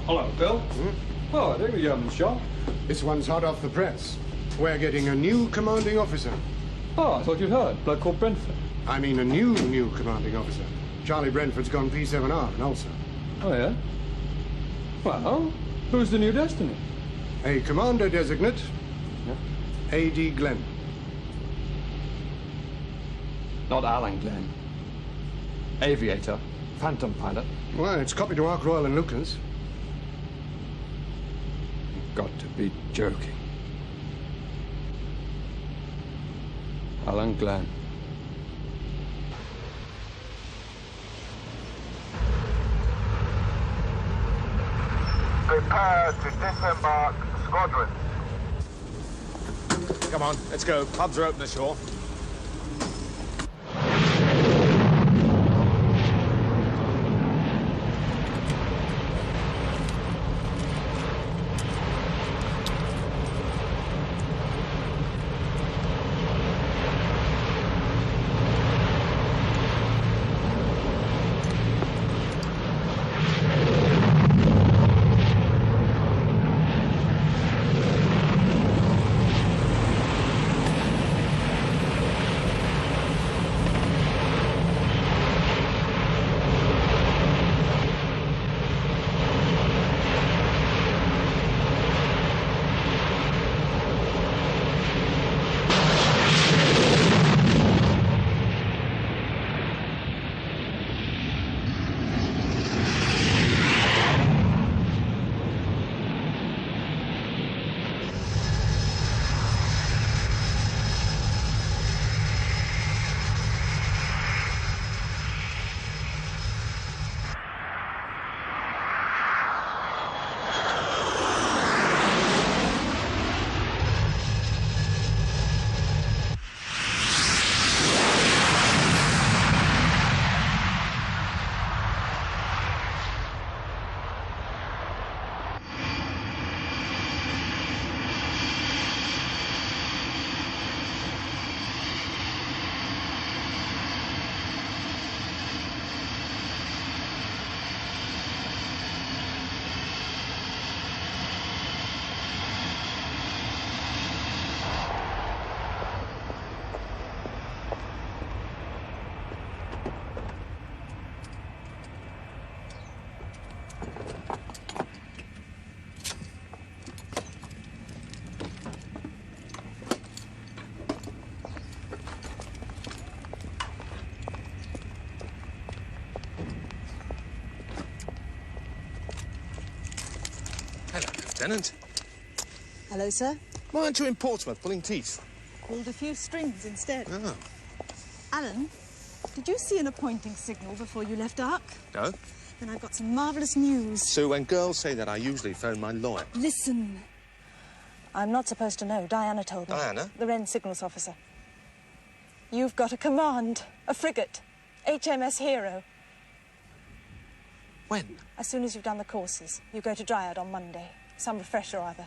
Hello, Bill. Oh, there we are, Sean. This one's hot off the press. We're getting a new commanding officer. Oh, I thought you'd heard. Bloke called Brentford. I mean a new commanding officer. Charlie Brentford's gone P7R and also. Oh, yeah? Well, who's the new Destiny? A commander designate, Yeah. A.D. Glenn. Not Alan Glenn. Aviator. Phantom pilot. Well, it's copied to Ark Royal and Lucas. You've got to be joking. Alan Glenn. Prepare to disembark squadrons. Come on, let's go. Pubs are open ashore. Lieutenant. Hello, sir. Why aren't you in Portsmouth pulling teeth? Pulled a few strings instead. Oh. Alan, did you see an appointing signal before you left Ark? No? Then I've got some marvellous news. Sue, when girls say that, I usually phone my lawyer. Listen. I'm not supposed to know. Diana told me. Diana? The Wren signals officer. You've got a command. A frigate. HMS Hero. When? As soon as you've done the courses. You go to Dryad on Monday. Some refresher or other.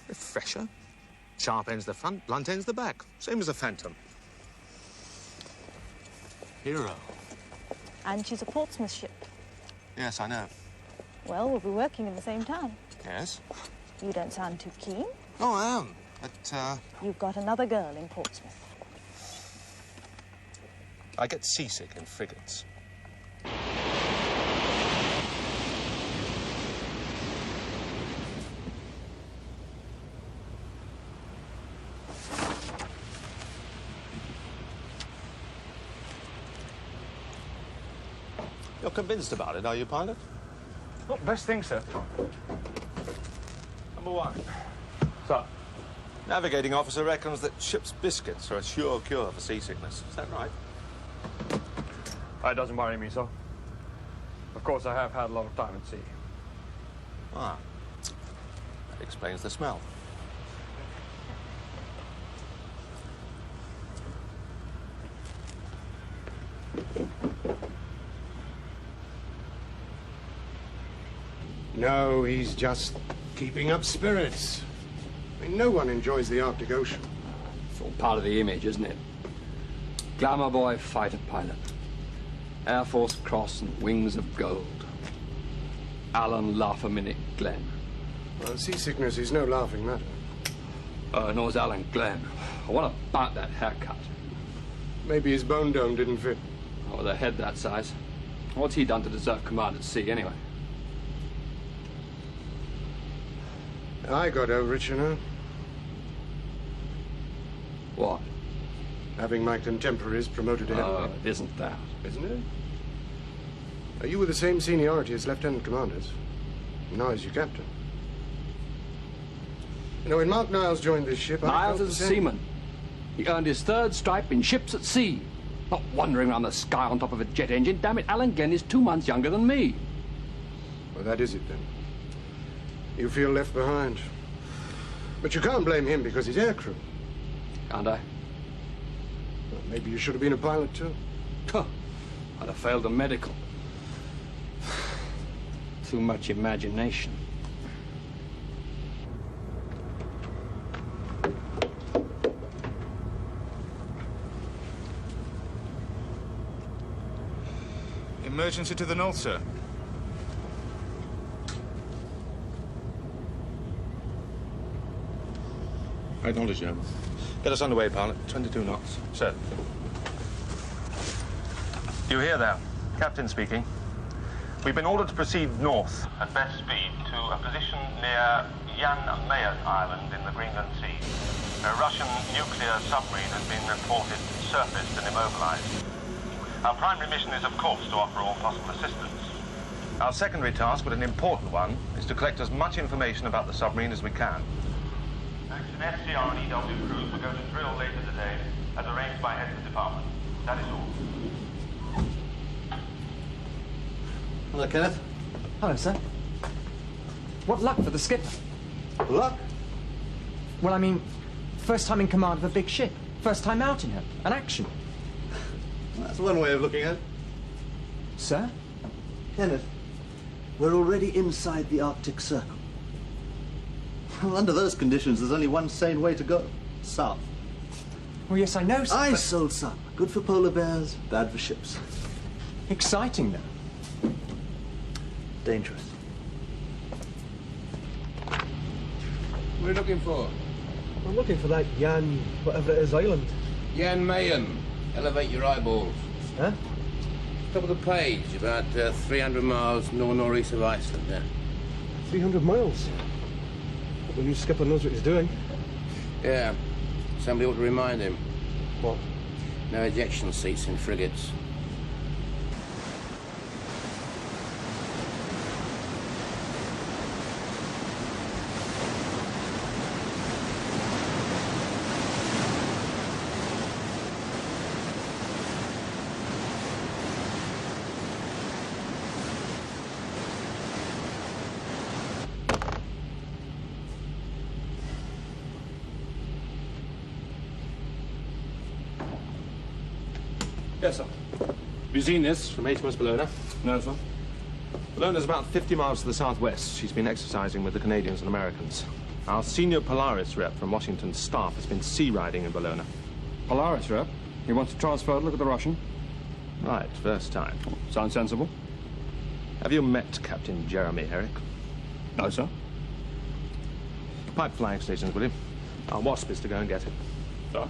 Refresher? Sharp ends the front, blunt ends the back. Same as a Phantom. Hero. And she's a Portsmouth ship. Yes, I know. Well, we'll be working in the same town. Yes? You don't sound too keen. Oh, I am. But, You've got another girl in Portsmouth. I get seasick in frigates. You're convinced about it, are you, pilot? Oh, best thing, sir. Number one. Sir. Navigating officer reckons that ship's biscuits are a sure cure for seasickness. Is that right? That doesn't worry me, sir. Of course, I have had a lot of time at sea. Ah. That explains the smell. No, he's just keeping up spirits. I mean, no one enjoys the Arctic Ocean. It's all part of the image, isn't it? Glamour boy, fighter pilot. Air Force Cross and wings of gold. Alan Laugh-a-Minute Glenn. Well, seasickness is no laughing matter. Nor's Alan Glenn. What about that haircut? Maybe his bone dome didn't fit. Oh, with a head that size. What's he done to deserve command at sea, anyway? I got over it, you know. What? Having my contemporaries promoted to Oh, heavyweight. it isn't that. Isn't it? You were the same seniority as lieutenant commanders. Now as your captain. You know, when Mark Niles joined this ship, I Niles felt is the a same. seaman. He earned his third stripe in ships at sea. Not wandering around the sky on top of a jet engine. Damn it, Alan Glenn is 2 months younger than me. Well, that is it, then. You feel left behind. But you can't blame him because he's aircrew. Can't I? Well, maybe you should have been a pilot, too. Huh. I'd have failed a medical. Too much imagination. Emergency to the north, sir. I acknowledge you. Get us underway, pilot. 22 knots. Sir. You hear there? Captain speaking. We've been ordered to proceed north at best speed to a position near Jan Mayen Island in the Greenland Sea. A Russian nuclear submarine has been reported surfaced and immobilized. Our primary mission is, of course, to offer all possible assistance. Our secondary task, but an important one, is to collect as much information about the submarine as we can. An SCR and EW crews will go to drill later today, as arranged by head of the department. That is all. Hello, Kenneth. Hello, sir. What luck for the skipper? Luck? Well, I mean, first time in command of a big ship. First time out in her. An action. That's one way of looking at it. Sir? Kenneth, we're already inside the Arctic Circle. Well, under those conditions, there's only one sane way to go. South. Well, yes, I know, sir. Ice, old son. Good for polar bears, bad for ships. Exciting, though. Dangerous. What are you looking for? I'm looking for that Jan, whatever it is, island. Jan Mayen. Elevate your eyeballs. Huh? Top of the page, about 300 miles northeast of Iceland, yeah. 300 miles. Hope the new skipper knows what he's doing. Yeah. Somebody ought to remind him. What? No ejection seats in frigates. Yes, sir. Have you seen this from HMS Bellona? No, sir. Bellona's about 50 miles to the southwest. She's been exercising with the Canadians and Americans. Our senior Polaris rep from Washington's staff has been sea riding in Bellona. Polaris rep? He wants to transfer to look at the Russian? Right, first time. Sounds sensible. Have you met Captain Jeremy Herrick? No, sir. Pipe flying stations, will you? Our Wasp is to go and get him. Sir?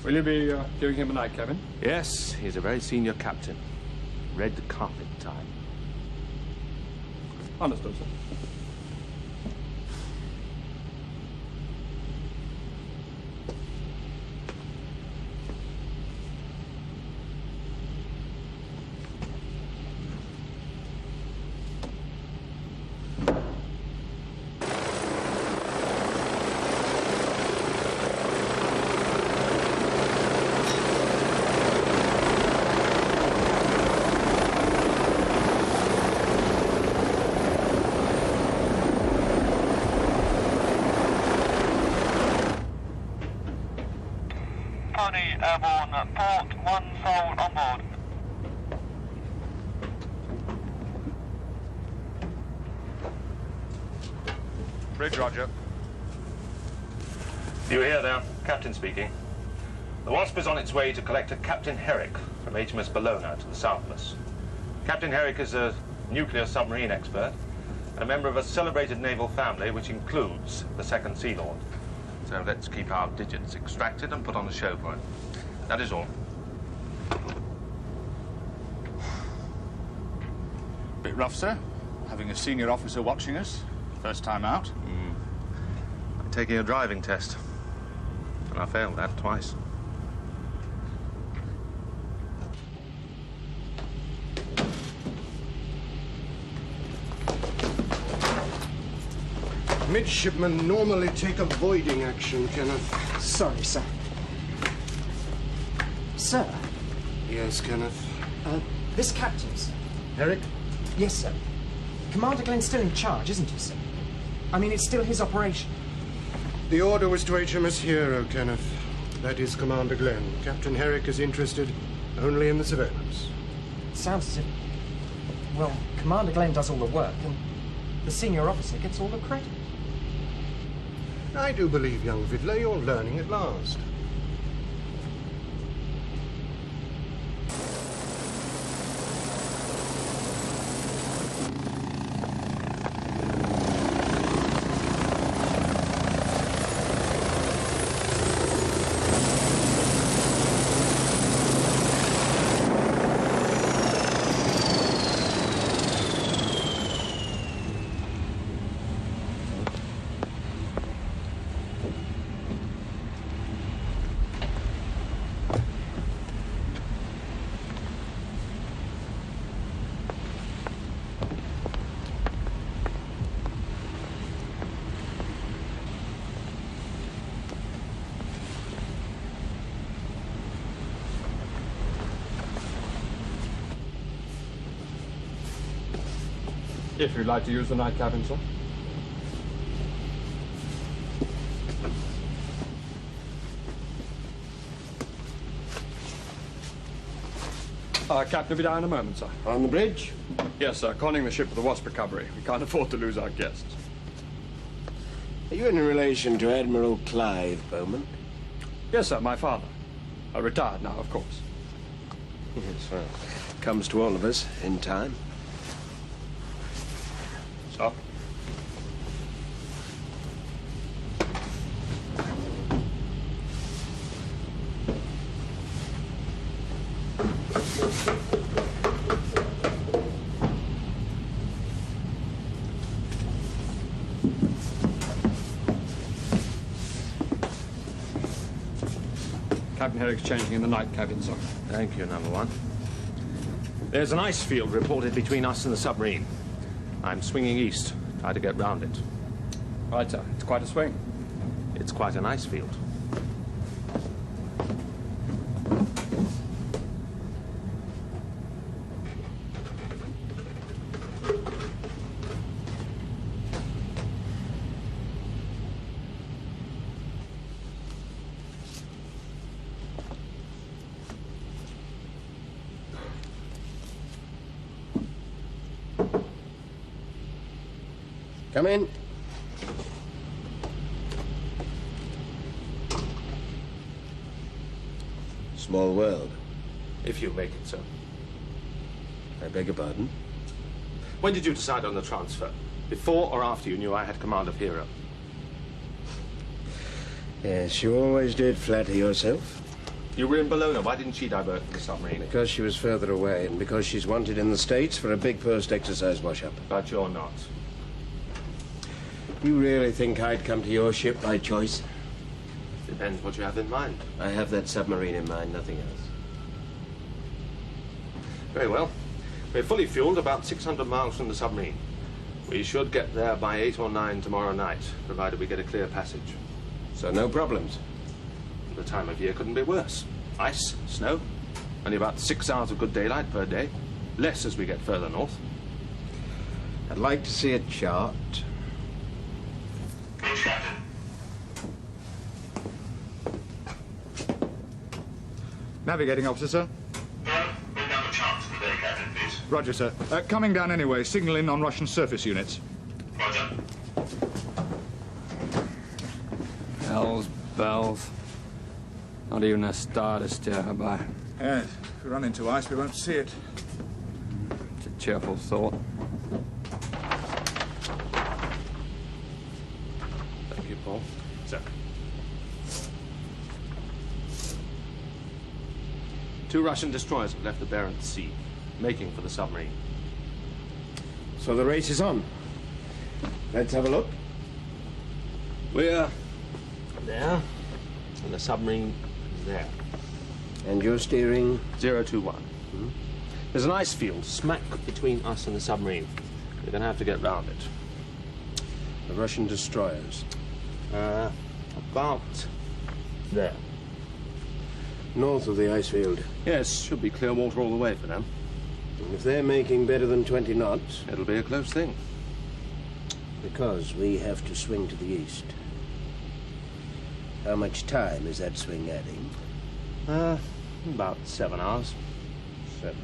Will you be giving him a night cabin? Yes, he's a very senior captain. Red carpet time. Understood, sir. Airborne, port 1 soul on board. Bridge, Roger. You hear there? Captain speaking. The Wasp is on its way to collect a Captain Herrick from HMS Bellona to the south of us. Captain Herrick is a nuclear submarine expert and a member of a celebrated naval family which includes the Second Sea Lord. So let's keep our digits extracted and put on a show for him. That is all. Bit rough, sir. Having a senior officer watching us. First time out. I'm taking a driving test. And I failed that twice. Midshipmen normally take avoiding action, Kenneth. Sorry, sir. Sir? Yes, Kenneth? This captain, sir. Herrick? Yes, sir. Commander Glenn's still in charge, isn't he, sir? I mean, it's still his operation. The order was to HMS Hero, Kenneth. That is Commander Glenn. Captain Herrick is interested only in the surveillance. Sounds as if... well, Commander Glenn does all the work, and the senior officer gets all the credit. I do believe, young Vidler, you're learning at last. If you'd like to use the night cabin, sir. Captain will be down in a moment, sir. On the bridge? Yes, sir. Conning the ship for the Wasp recovery. We can't afford to lose our guests. Are you in relation to Admiral Clive Beaumont? Yes, sir. My father. Retired now, of course. Yes, well, comes to all of us in time. Sir? Captain Herrick's changing in the night cabin, sir. Thank you, number one. There's an ice field reported between us and the submarine. I'm swinging east, try to get round it. Right, sir. It's quite a swing. It's quite an ice field. Come in. Small world. If you make it, sir. I beg your pardon? When did you decide on the transfer? Before or after you knew I had command of Hero? Yes, you always did flatter yourself. You were in Bologna. Why didn't she divert from the submarine? Because she was further away, and because she's wanted in the States for a big post-exercise wash-up. But you're not. You really think I'd come to your ship by choice? Depends what you have in mind. I have that submarine in mind, nothing else. Very well. We're fully fueled, about 600 miles from the submarine. We should get there by 8 or 9 tomorrow night, provided we get a clear passage. So no problems? The time of year couldn't be worse. Ice, snow, only about 6 hours of good daylight per day. Less as we get further north. I'd like to see a chart. Navigating officer, sir. Bring down the chart for the day, Captain, please. Roger, sir. Coming down anyway. Signal in on Russian surface units. Roger. Hells bells. Not even a star to steer her by. Yes, if we run into ice, we won't see it. It's a cheerful thought. Thank you, Paul. Sir. 2 Russian destroyers have left the Barents Sea, making for the submarine. So the race is on. Let's have a look. We're there, and the submarine is there. And you're steering? 021. There's an ice field smack between us and the submarine. We're going to have to get round it. The Russian destroyers? About there. North of the ice field? Yes, should be clear water all the way for them. And if they're making better than 20 knots? It'll be a close thing. Because we have to swing to the east. How much time is that swing adding? About 7 hours. 7.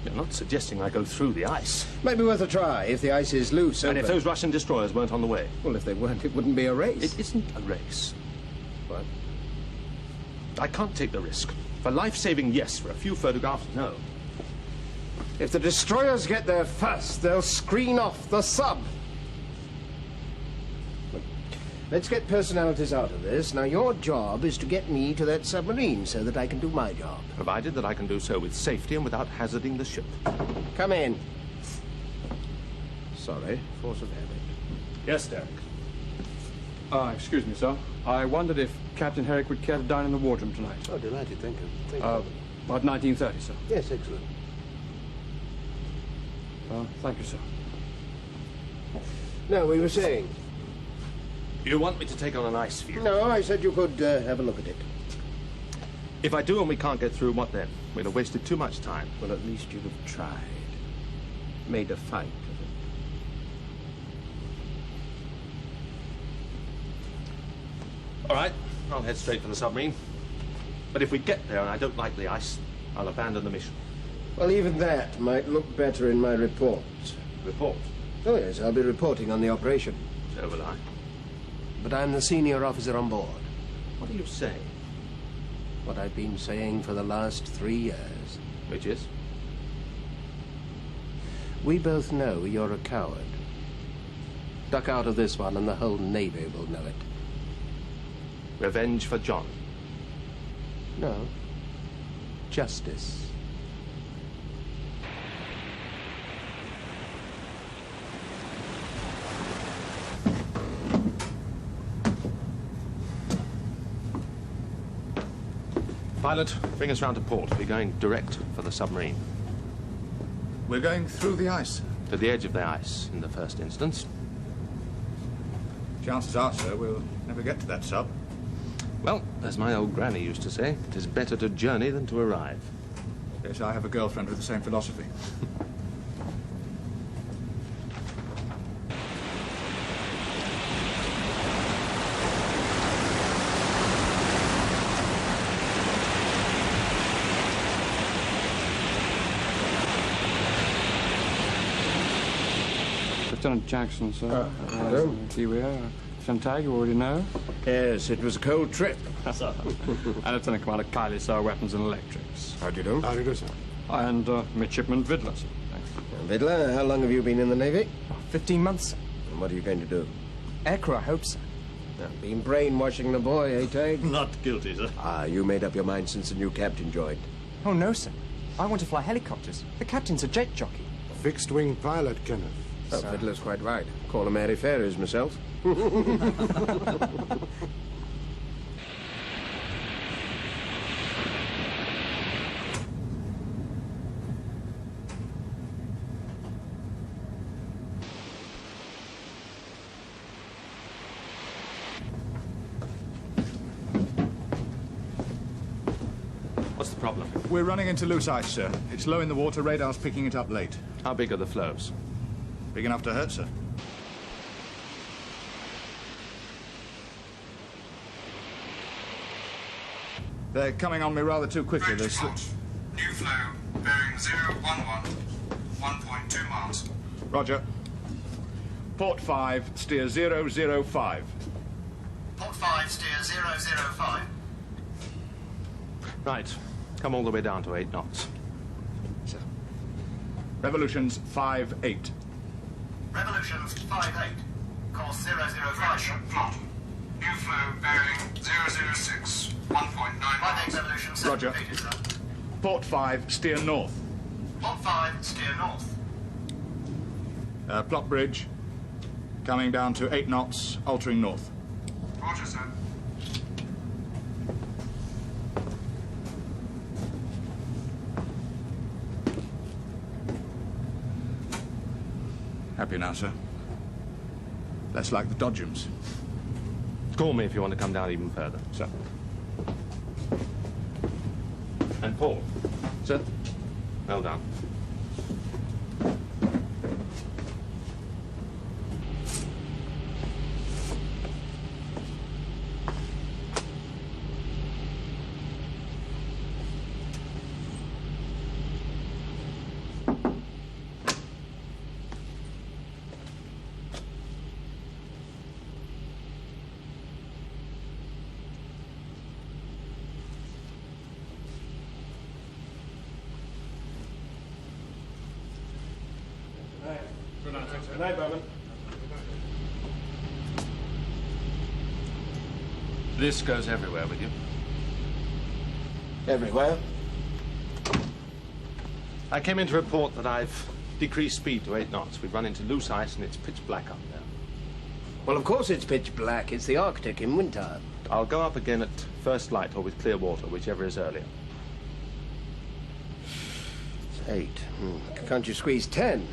You're not suggesting I go through the ice. Maybe worth a try if the ice is loose. And if those Russian destroyers weren't on the way? Well, if they weren't, it wouldn't be a race. It isn't a race. What? I can't take the risk. For life-saving, yes. For a few photographs, no. If the destroyers get there first, they'll screen off the sub. Look, let's get personalities out of this. Now, your job is to get me to that submarine so that I can do my job. Provided that I can do so with safety and without hazarding the ship. Come in. Sorry, force of habit. Yes, Derek. Excuse me, sir. I wondered if Captain Herrick would care to dine in the wardroom tonight. Oh, delighted, thank you. Thank you. About 19:30, sir. Yes, excellent. Thank you, sir. No, we were saying. You want me to take on an ice field? No, I said you could have a look at it. If I do and we can't get through, what then? We'll have wasted too much time. Well, at least you'd have tried. Made a fight of it. All right, I'll head straight for the submarine. But if we get there and I don't like the ice, I'll abandon the mission. Well, even that might look better in my report. Report? Oh, yes, I'll be reporting on the operation. So will I. But I'm the senior officer on board. What are you saying? What I've been saying for the last 3 years. Which is? We both know you're a coward. Duck out of this one and the whole Navy will know it. Revenge for John? No. Justice. Pilot, bring us round to port. We're going direct for the submarine. We're going through the ice. To the edge of the ice, in the first instance. Chances are, sir, we'll never get to that sub. Well, as my old granny used to say, it is better to journey than to arrive. Yes, I have a girlfriend with the same philosophy. Lieutenant Jackson, sir. Hello. Here we are. Shantag, you already know. Yes, it was a cold trip. Sir. And Lieutenant Commander Kiley, sir, weapons and electrics. How do you do? How do you do, sir? And Midshipman Vidler, sir. Thanks. Vidler, how long have you been in the Navy? 15 months, sir. And what are you going to do? Aircrew, I hope, sir. Been brainwashing the boy, eh, Tig? Not guilty, sir. Ah, you made up your mind since the new captain joined. Oh, no, sir. I want to fly helicopters. The captain's a jet jockey. Fixed-wing pilot, Kenneth. Oh, Vidler's quite right. Call him Mary Ferries myself. What's the problem? We're running into loose ice, sir. It's low in the water, radar's picking it up late. How big are the floes? Big enough to hurt, sir. They're coming on me rather too quickly. New flow, bearing 011, 1.2 miles. Roger. Port 5, steer 005. Port 5, steer 005. Right. Come all the way down to 8 knots. Sir. Revolutions 5-8. Revolutions 5-8. Course 005. Plot. New flow, bearing 006, 1.9 miles. Revolution 7. Roger. Port 5, steer north. Port 5, steer north. Plot bridge. Coming down to 8 knots, altering north. Roger, sir. Happy now, sir. Less like the Dodgems. Call me if you want to come down even further. Sir. And Paul. Sir. Well done. Good night, Beaumont. This goes everywhere with you. Everywhere? I came in to report that I've decreased speed to 8 knots. We've run into loose ice and it's pitch black up there. Well, of course it's pitch black. It's the Arctic in winter. I'll go up again at first light or with clear water, whichever is earlier. It's 8. Can't you squeeze 10?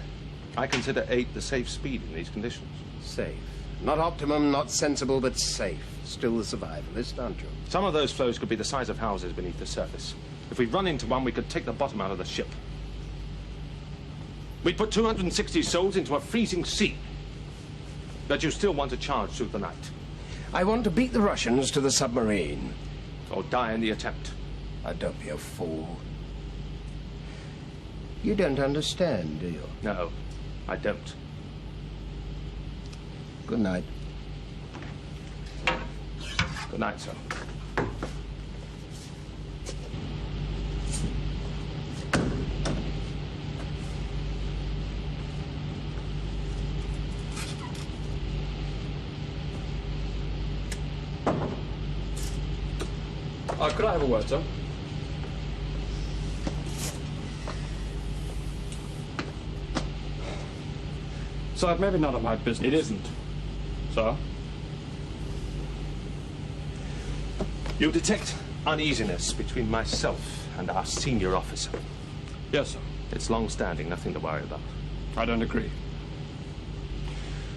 I consider 8 the safe speed in these conditions. Safe. Not optimum, not sensible, but safe. Still the survivalist, aren't you? Some of those floes could be the size of houses beneath the surface. If we run into one, we could take the bottom out of the ship. We'd put 260 souls into a freezing sea. But you still want to charge through the night. I want to beat the Russians to the submarine. Or die in the attempt. Don't be a fool. You don't understand, do you? No, I don't. Good night. Good night, sir. Could I have a word, sir? Sir, maybe none of my business. It isn't. Sir? You detect uneasiness between myself and our senior officer. Yes, sir. It's long-standing, nothing to worry about. I don't agree.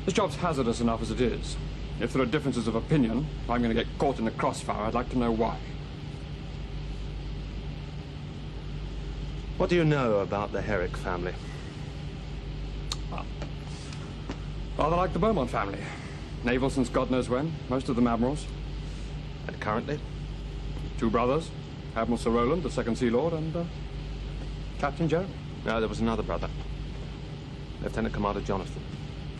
This job's hazardous enough as it is. If there are differences of opinion, if I'm going to get caught in the crossfire, I'd like to know why. What do you know about the Herrick family? Well, rather like the Beaumont family. Naval since God knows when, most of them admirals. And currently? 2 brothers, Admiral Sir Rowland, the Second Sea Lord, and Captain Jeremy. No, there was another brother. Lieutenant Commander Jonathan.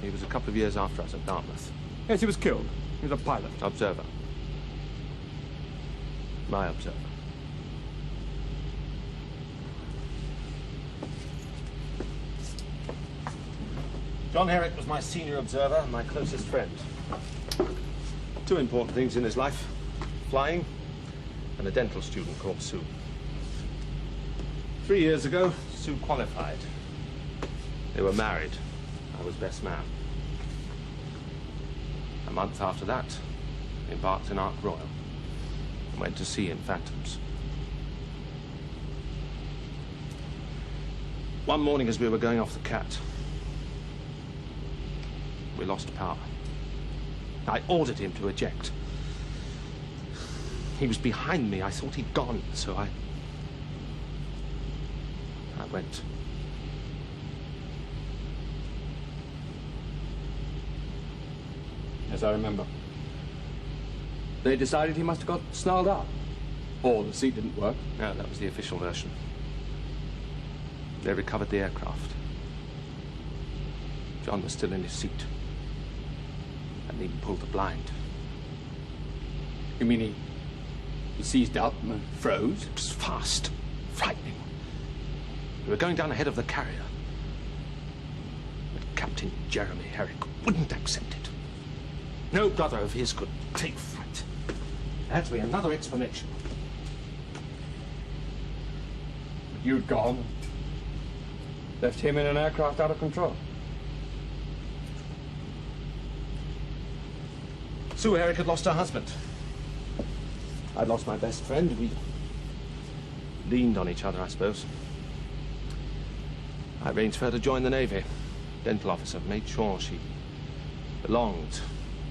He was a couple of years after us at Dartmouth. Yes, he was killed. He was a pilot. Observer. My observer. John Herrick was my senior observer and my closest friend. 2 important things in his life: flying and a dental student called Sue. 3 years ago, Sue qualified. They were married. I was best man. A month after that, they embarked in Ark Royal and went to sea in Phantoms. One morning as we were going off the Cat, we lost power. I ordered him to eject. He was behind me. I thought he'd gone, so I went. Yes, I remember. They decided he must have got snarled up. Or the seat didn't work. No, that was the official version. They recovered the aircraft. John was still in his seat. Hadn't even pulled the blind. You mean he seized up and froze? It was fast, frightening. We were going down ahead of the carrier. But Captain Jeremy Herrick wouldn't accept it. No brother of his could take flight. There had to be another explanation. But you'd gone. Left him in an aircraft out of control. Sue Herrick had lost her husband. I'd lost my best friend. We leaned on each other, I suppose. I arranged for her to join the Navy. Dental officer, made sure she belonged,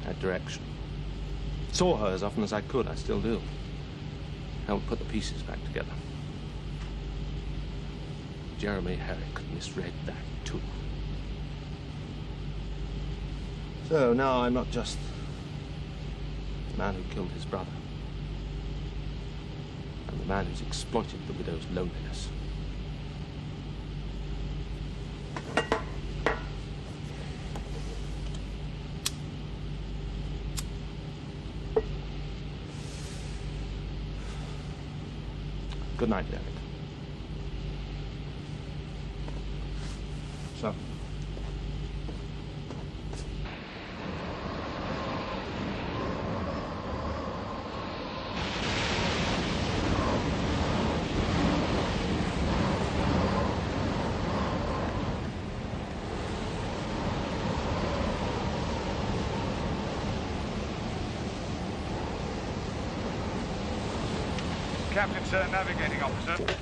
had direction. Saw her as often as I could, I still do. Helped put the pieces back together. Jeremy Herrick misread that too. So now I'm not just the man who killed his brother. I'm the man who's exploited the widow's loneliness. Good night, Derek. So. Captain, sir, navigating officer.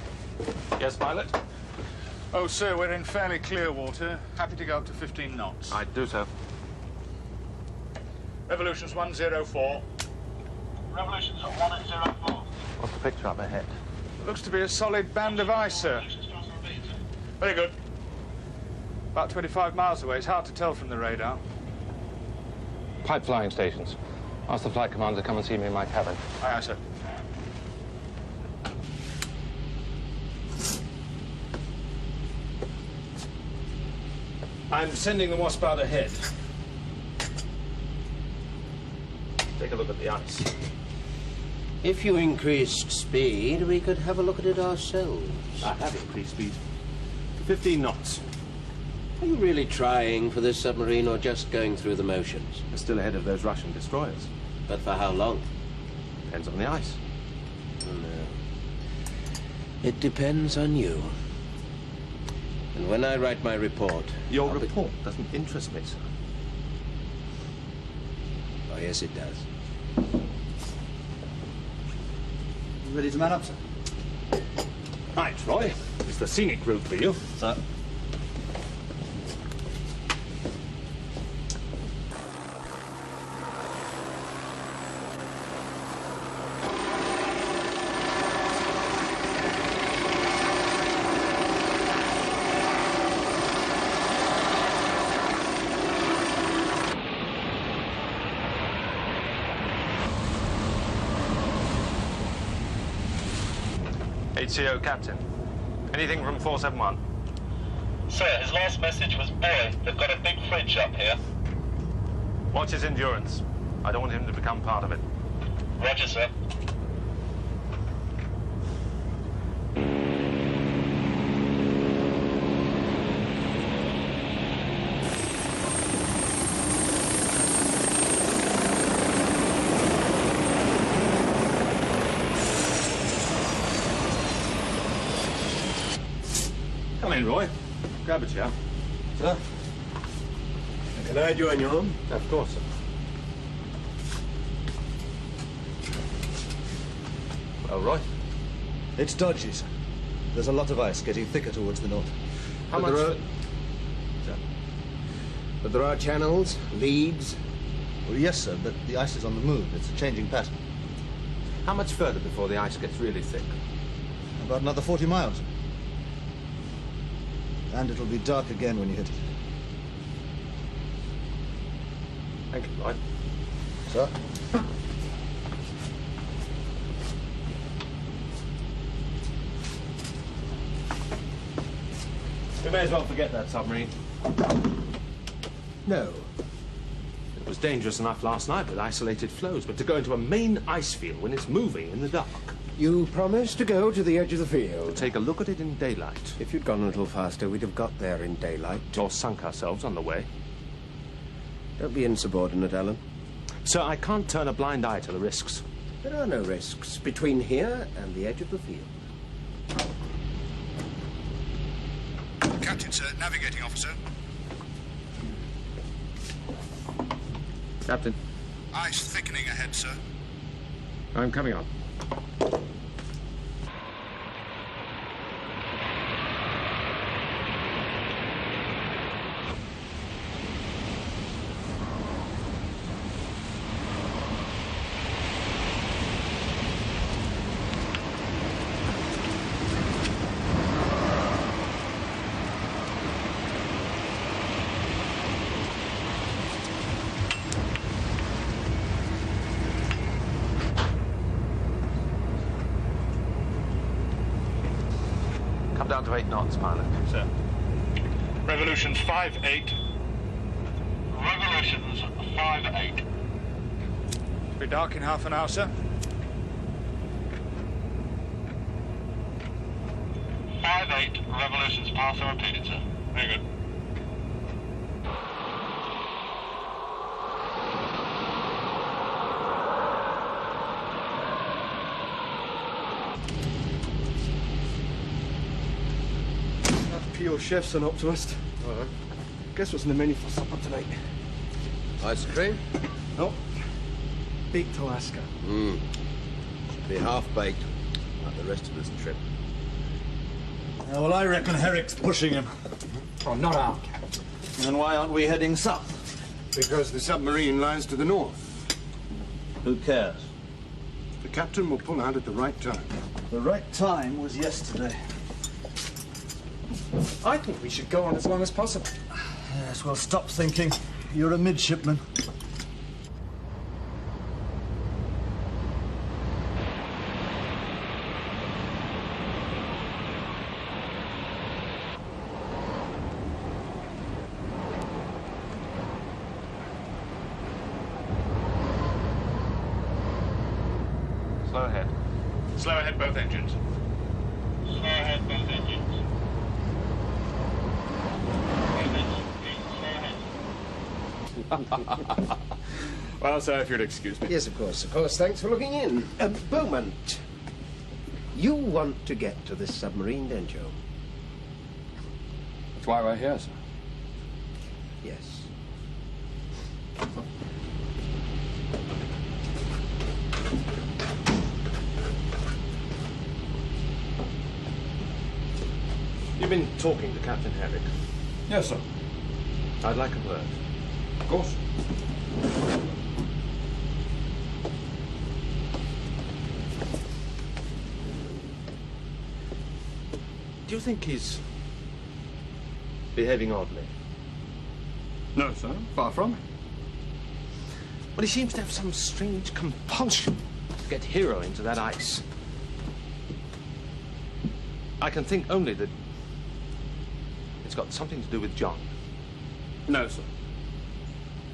Yes, pilot? Oh, sir, we're in fairly clear water. Happy to go up to 15 knots. I'd do so. Revolution's 104. Revolution's at 104. What's the picture up ahead? Looks to be a solid band of ice, sir. Very good. About 25 miles away. It's hard to tell from the radar. Pipe flying stations. Ask the flight commander to come and see me in my cabin. Aye, aye, sir. I'm sending the Wasp out ahead. Take a look at the ice. If you increased speed, we could have a look at it ourselves. I have increased speed. 15 knots. Are you really trying for this submarine or just going through the motions? We're still ahead of those Russian destroyers. But for how long? Depends on the ice. No. It depends on you. And when I write my report... Your report doesn't interest me, sir. Oh, yes, it does. Ready to man up, sir? Right, Roy. It's the scenic route for you. Sir. HCO Captain. Anything from 471? Sir, his last message was, boy, they've got a big fridge up here. Watch his endurance. I don't want him to become part of it. Roger, sir. Come in, Roy. Grab a chair. Sir? Can I join you home? Of course, sir. Well, Roy? It's dodgy, sir. There's a lot of ice getting thicker towards the north. How much? But there are channels, leads. Well, yes, sir, but the ice is on the move. It's a changing pattern. How much further before the ice gets really thick? About another 40 miles. And it'll be dark again when you hit it. Thank you, Roy. Sir? We may as well forget that submarine. No. It was dangerous enough last night with isolated flows, but to go into a main ice field when it's moving in the dark. You promised to go to the edge of the field. To take a look at it in daylight. If you'd gone a little faster, we'd have got there in daylight. Or sunk ourselves on the way. Don't be insubordinate, Alan. Sir, I can't turn a blind eye to the risks. There are no risks between here and the edge of the field. Captain, sir. Navigating officer. Captain. Ice thickening ahead, sir. I'm coming on. Down to 8 knots, pilot. Sir. Revolutions 5-8. Revolutions 5-8. Be dark in half an hour, sir. 5-8. Revolutions pass and repeated, sir. Very good. Your chef's an optimist. Guess what's in the menu for supper tonight? Ice cream? No. Baked Alaska. Should be half-baked, like the rest of this trip. Well, I reckon Herrick's pushing him. Oh, not our captain. And why aren't we heading south? Because the submarine lies to the north. Who cares? The captain will pull out at the right time. The right time was yesterday. I think we should go on as long as possible. Yes, well, stop thinking. You're a midshipman. Slow ahead. Slow ahead, both engines. Slow ahead, both engines. Well, sir, if you'd excuse me. Yes, of course, of course. Thanks for looking in. Beaumont, you want to get to this submarine, don't you? That's why we're here, sir. Yes. You've been talking to Captain Herrick. Yes, sir. I'd like a word. Of course. Do you think he's behaving oddly? No, sir. Far from it. Well, he seems to have some strange compulsion to get Hero into that ice. I can think only that it's got something to do with John. No, sir.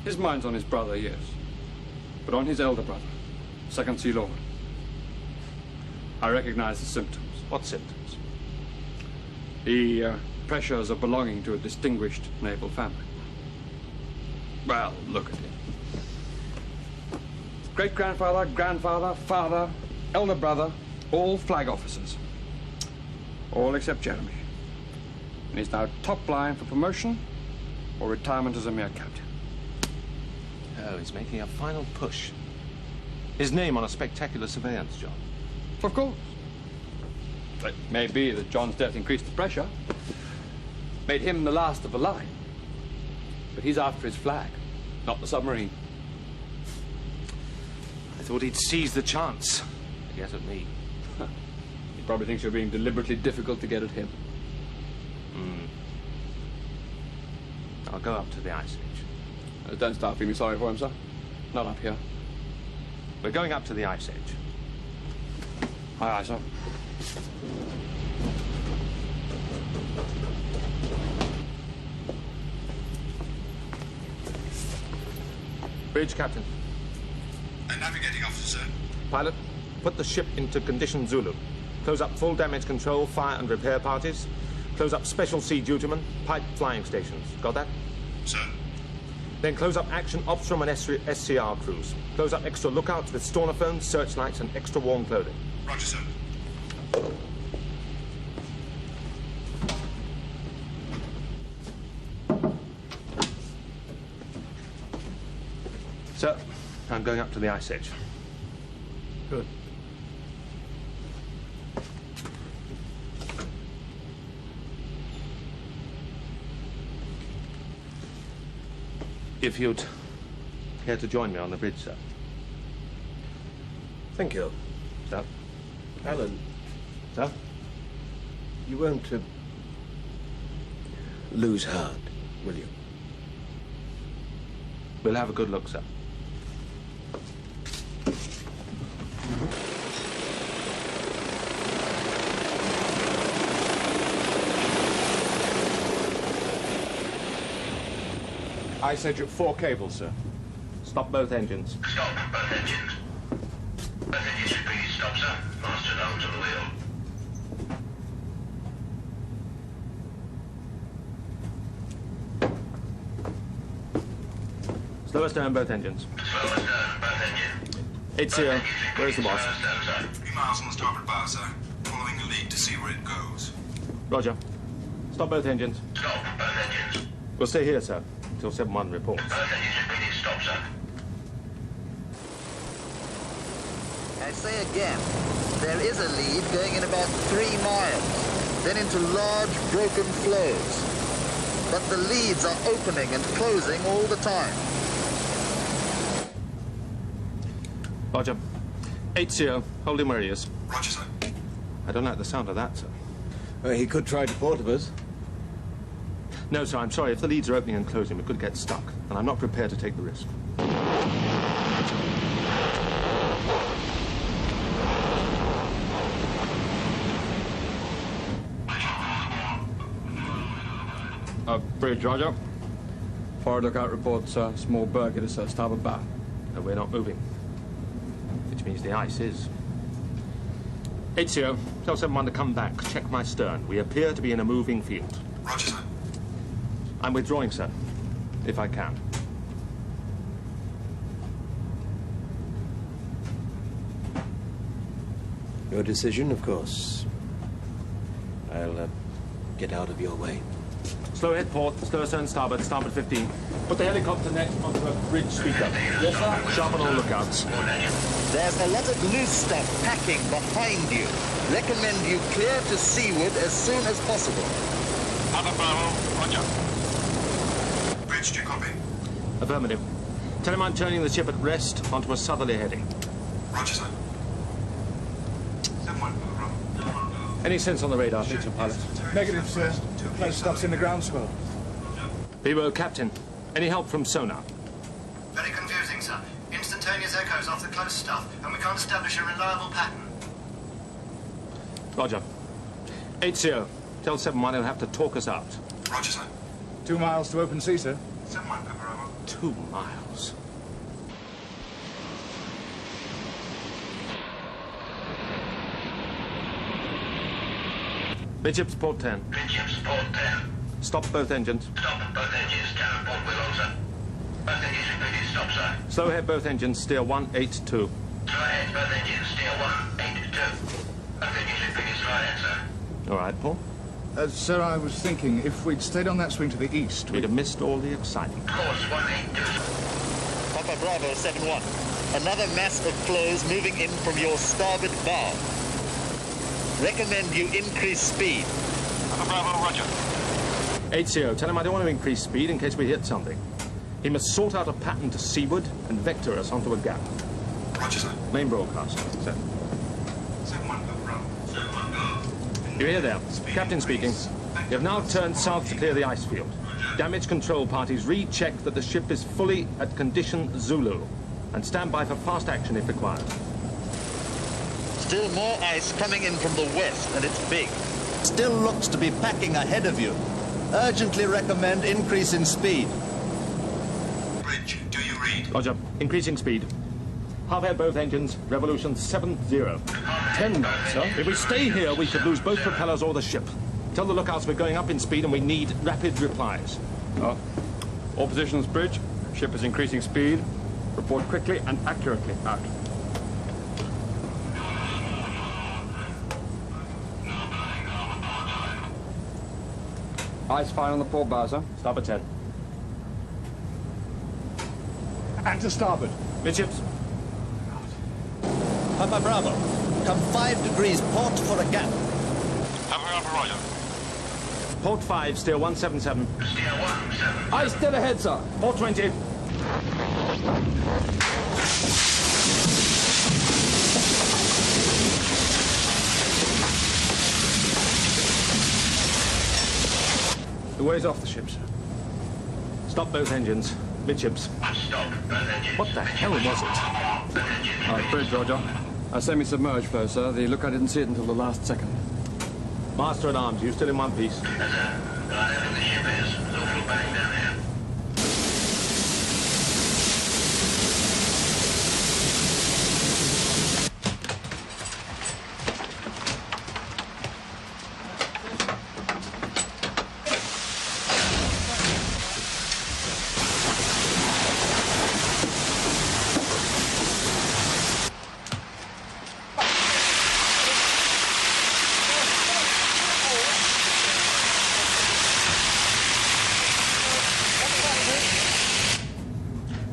His mind's on his brother, yes. But on his elder brother, Second Sea Lord. I recognize the symptoms. What symptoms? The pressures of belonging to a distinguished naval family. Well, look at him. Great-grandfather, grandfather, father, elder brother, all flag officers. All except Jeremy. and is now top line for promotion or retirement as a mere captain. Oh, he's making a final push. His name on a spectacular surveillance job. Of course. It may be that John's death increased the pressure, made him the last of the line. But he's after his flag, not the submarine. I thought he'd seize the chance to get at me. He probably thinks you're being deliberately difficult to get at him. I'll go up to the ice edge. Don't start feeling sorry for him, sir. Not up here. We're going up to the ice edge. Aye, aye, sir. Bridge, Captain. A navigating officer, sir. Pilot, put the ship into condition Zulu. Close up full damage control, fire and repair parties. Close up special sea dutymen, pipe flying stations. Got that? Sir. Then close up action Opstrom and SCR crews. Close up extra lookouts with stornophones, searchlights and extra warm clothing. Roger, sir. Sir, I'm going up to the ice edge. Good. If you'd care to join me on the bridge, sir. Thank you. Sir? Alan, Sir? you won't lose heart, will you? We'll have a good look, sir. Ice edge at 4 cables, sir. Stop both engines. Stop both engines. Both engines should be stopped, sir. Master down to the wheel. Slow us down both engines. Slow us down both engines. 80, where's the boss? 3 miles on the starboard bow, sir. Following the lead to see where it goes. Roger. Stop both engines. Stop both engines. We'll stay here, sir, until 7-1 reports. Both engines should be stopped, sir. I say again, there is a lead going in about 3 miles, then into large broken flows. But the leads are opening and closing all the time. Roger. 80, hold him where he is. Roger, sir. I don't like the sound of that, sir. Well, he could try to port of us. No, sir, I'm sorry. If the leads are opening and closing, we could get stuck, and I'm not prepared to take the risk. Bridge, Roger. Forward lookout reports small berg at his starboard bow. No, we're not moving. Which means the ice is. 80, tell 7-1 to come back. Check my stern. We appear to be in a moving field. Roger, sir. I'm withdrawing, sir, if I can. Your decision, of course. I'll get out of your way. Slow ahead port, slow stern starboard, starboard 15. Put the helicopter net onto a bridge speaker. Yes, sir. Sharpen all lookouts. There's a lot of loose stuff packing behind you. Recommend you clear to seaward as soon as possible. Other Bravo, roger. Bridge, do you copy? Affirmative. Tell him I'm turning the ship at rest onto a southerly heading. Roger, sir. 7-1, Bravo. Any sense on the radar feature, pilot? Negative, sir. Close stops in the groundswell. Bevo, Captain. Any help from sonar? Very confusing, sir. Instantaneous echoes off the close stuff, and we can't establish a reliable pattern. Roger. 80, tell 7-1 he'll have to talk us out. Roger, sir. 2 miles to open sea, sir. 7-1, Bravo. 2 miles. Midship's port 10. Midship's port 10. Stop both engines. Stop both engines. Down port wheel on, sir. Both engines repeated. Stop, sir. Slow ahead both engines. Steer 182. Slow ahead both engines. Steer 182. Both engines repeated. Slow ahead, sir. All right, Paul. Sir, I was thinking if we'd stayed on that swing to the east, we'd have missed all the exciting. Course 182. Papa Bravo 71. Another mass of flows moving in from your starboard bow. Recommend you increase speed. Papa Bravo, roger. 8CO, tell him I don't want to increase speed in case we hit something. He must sort out a pattern to seaward and vector us onto a gap. Roger, sir. Main broadcast. Sir. 7-1, Papa Bravo. 7-1, go. You hear there? Captain speaking. You have now turned south to clear the ice field. Damage control parties recheck that the ship is fully at condition Zulu and stand by for fast action if required. Still more ice coming in from the west, and it's big. Still looks to be packing ahead of you. Urgently recommend increase in speed. Bridge, do you read? Roger. Increasing speed. Half ahead both engines. Revolution 70. 10 knots, sir. If we stay here, we could lose both propellers or the ship. Tell the lookouts we're going up in speed and we need rapid replies. All positions, bridge. Ship is increasing speed. Report quickly and accurately. Out. Ice fine on the port bow, sir. Starboard 10. And to starboard. Midships. Papa Bravo, come 5 degrees port for a gap. Papa Bravo, roger. Port 5, steer 177. Steer 177. Ice still ahead, sir. Port 20. The way's off the ship, sir. Stop both engines. Midships. Stop both engines. What the hell was it? Bridge, roger. Semi-submerged flow, sir. The lookout didn't see it until the last second. Master at arms, you still in one piece? Yes, sir. I know where the ship is. Awful bang down here.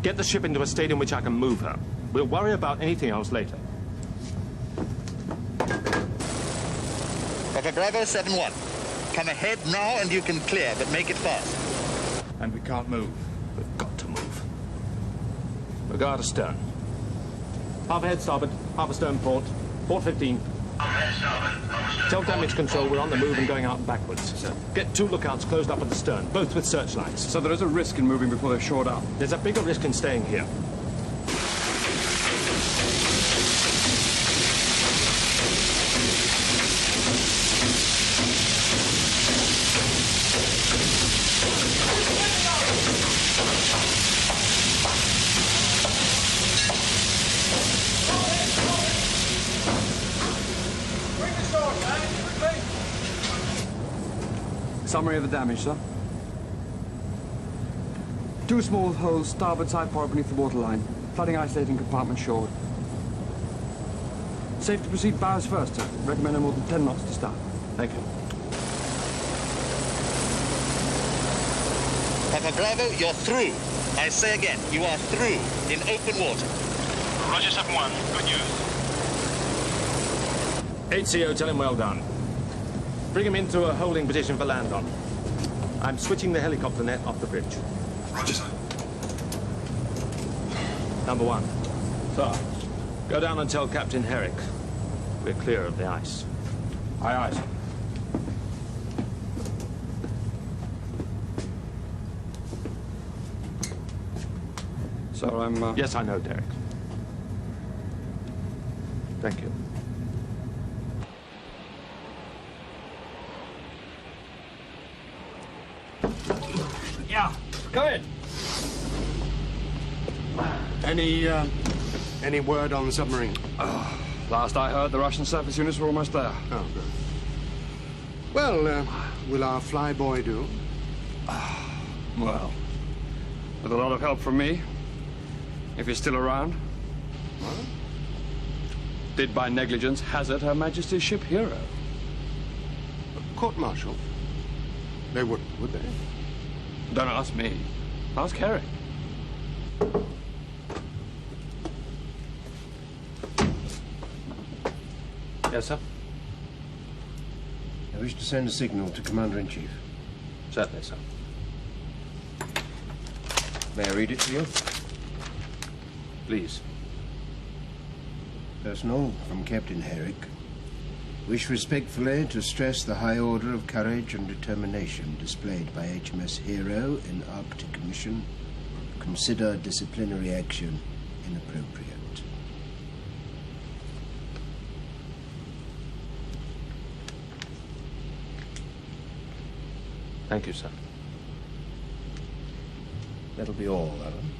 Get the ship into a state in which I can move her. We'll worry about anything else later. Papa Bravo 7-1. Come ahead now and you can clear, but make it fast. And we can't move. We've got to move. Regard astern. Half ahead starboard, half astern port. Port 15. Tell damage control we're on the move and going out backwards. Sir. Get 2 lookouts closed up at the stern, both with searchlights. So there is a risk in moving before they're shored up. There's a bigger risk in staying here. Summary of the damage, sir. 2 small holes starboard side port beneath the waterline. Flooding isolating compartment shored. Safe to proceed bows first, sir. Recommend more than 10 knots to start. Thank you. Papa Bravo, you're through. I say again, you are through in open water. Roger 7-1. Good news. 8CO, tell him well done. Bring him into a holding position for land on. I'm switching the helicopter net off the bridge. Roger, sir. Number 1. Sir. Go down and tell Captain Herrick we're clear of the ice. Aye, aye, sir. So I'm... Yes, I know, Derek. Thank you. Yeah, come in. Any word on the submarine? Last I heard, the Russian surface units were almost there. Oh, good. Well, will our flyboy do? Well, with a lot of help from me, if he's still around. What? Did by negligence hazard Her Majesty's ship Hero. Court-martial? They wouldn't, would they? Don't ask me. Ask Herrick. Yes, sir? I wish to send a signal to Commander-in-Chief. Certainly, sir. May I read it to you? Please. Personal from Captain Herrick. Wish respectfully to stress the high order of courage and determination displayed by HMS Hero in Arctic mission. Consider disciplinary action inappropriate. Thank you, sir. That'll be all, Alan.